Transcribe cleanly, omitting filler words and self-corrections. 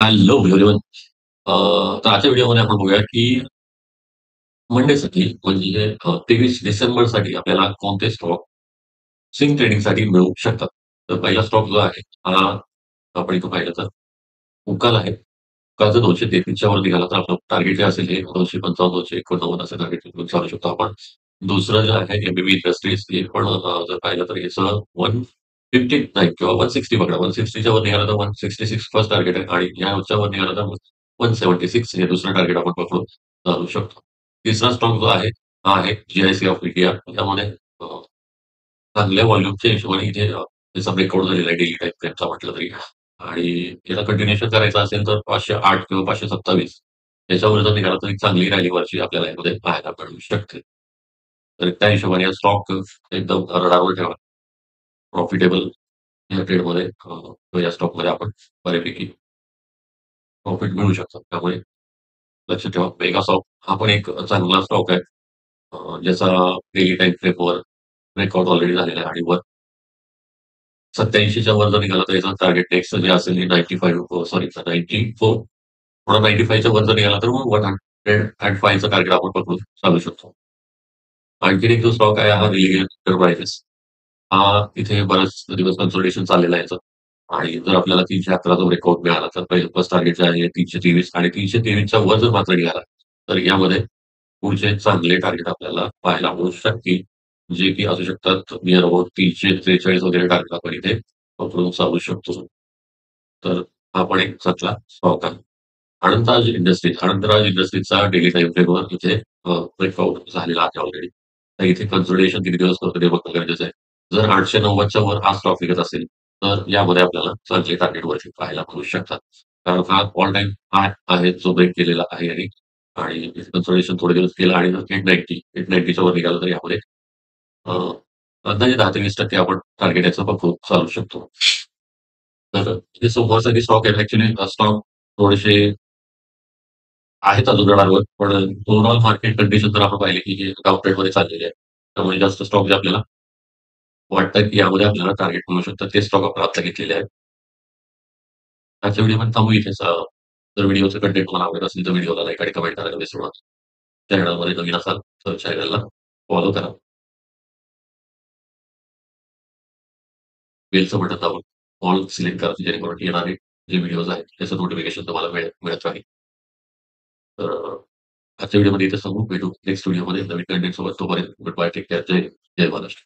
Hello everyone. तर आजच्या व्हिडिओमध्ये आपण बघूया की मंडेसाठी म्हणजे 23 डिसेंबरसाठी आपल्याला कोणते स्टॉक स्विंग ट्रेडिंगसाठी मिळू शकतात. तर पहिला स्टॉक जो आहे हा आपण इथं पाहिलं तर उकाल आहे. उकाल 233च्या वर निघाला तर आपलं टार्गेट जे असेल हे 255 289 असं टार्गेट घेऊन चालू शकतो आपण. दुसरं जे आहे एबीबी इंडस्ट्रीज हे पण जर पाहिलं तर याचं 159 किंवा 160 पकडा. 160च्या वर निघाला तर 166 फर्स्ट टार्गेट आहे आणि ह्याच्या वर निघाला तर 176 हे दुसरं टार्गेट आपण पकडून चालू शकतो. तिसरा स्टॉक जो आहे हा आहे जीआयसी ऑफ इंडिया. यामध्ये चांगल्या व्हॉल्यूमच्या हिशोबाने इथे त्याचा ब्रेकआउट झालेला आहे डेली टाइम फ्रेमचा म्हटलं तरी. आणि याला कंटिन्युएशन करायचं असेल तर 508 किंवा 527 याच्यावर जर निघाला तर एक चांगली रॅली वरची आपल्याला यामध्ये पाहायला मिळू शकते. तर त्या हिशोबाने हा स्टॉक एकदम रडारवर ठेवा. प्रॉफिटेबल या ट्रेडमध्ये किंवा या स्टॉकमध्ये आपण बऱ्यापैकी प्रॉफिट मिळू शकतो. त्यामुळे लक्षात ठेवा. मेगासॉफ्ट हा पण एक चांगला स्टॉक आहे. ज्याचा डेली टाइम फ्रेमवर ब्रेकआउट ऑलरेडी झालेला आहे आणि वर 87च्या वर जर निघाला तर याचा टार्गेट नेक्स्ट जे असेल 95 सॉरी 94 थोडा 95च्या वर जर निघाला तर मग 105 चं टार्गेट आपण पकडून चालू शकतो. आणखीन एक जो स्टॉक आहे हा रिलायन्स एंटरप्राइजेस. हा इथे बराच दिवस कन्सोलिडेशन चाललेलं आहे याचं. आणि जर आपल्याला 311 चा ब्रेकआउट मिळाला तर पहिलं फर्स्ट टार्गेट जे आहे 323 आणि 323च्या वर जर मात्र निघाला तर यामध्ये पुढचे चांगले टार्गेट आपल्याला पाहायला मिळू शकतील. जे की असू शकतात नियर अबाउट 343 वगैरे टार्गेट आपण इथे पकडून चालू शकतो. तर हा पण एक चांगला स्टॉक आहे. अनंतराज इंडस्ट्रीजचा डेली टाइम फ्रेमवर इथे ब्रेकआउट झालेला आहे ऑलरेडी. तर इथे कन्सोलिडेशन किती दिवस करतो ते बघणं गरजेचं आहे. जर 890च्या वर हा स्टॉक निघत असेल, तर यामध्ये आपल्याला चांगले टार्गेट वरती पाहायला मिळू शकतात. कारण हा ऑल टाईम हाय आहे जो ब्रेक केलेला आहे यांनी आणि कन्सोलिडेशन थोडे दिवस केलं आणि 890च्या वर निघालं तर यामध्ये अ, अंदाजे 10 ते 20% आपण टार्गेट याचं पकडून चालू शकतो. तर हे समोरचे स्टॉक आहेत ॲक्चुअली स्टॉक थोडेसे आहेत अजून रडारवर. पण ओव्हरऑल मार्केट कंडिशन जर आपण पाहिली, की हे डाउन ट्रेंडमध्ये चाललेली आहे. त्यामुळे जास्त स्टॉक जे आपल्याला वाटतं, की यामध्ये आपल्याला टार्गेट मिळू शकतं. ते स्टॉक आपण आता घेतलेले आहेत. आजच्या व्हिडिओमध्ये थांबू इथेच. जर व्हिडिओचं कंटेंट तुम्हाला आवडत असेल, तर व्हिडिओला लाईक आणि कमेंट करायला विसरू नका. चॅनलमध्ये नवीन असाल, तर चॅनलला फॉलो करा. बेलचं बटन दाबून ऑल सिलेक्ट करा, जेणेकरून येणारे जे व्हिडिओज आहेत, त्याचं नोटिफिकेशन तुम्हाला मिळत राहील. तर आजच्या व्हिडिओमध्ये इथे सांगू. भेटू नेक्स्ट व्हिडिओमध्ये नवीन कंटेंट सोबत. तोपर्यंत गुड बाय. Take care. जय जय महाराष्ट्र.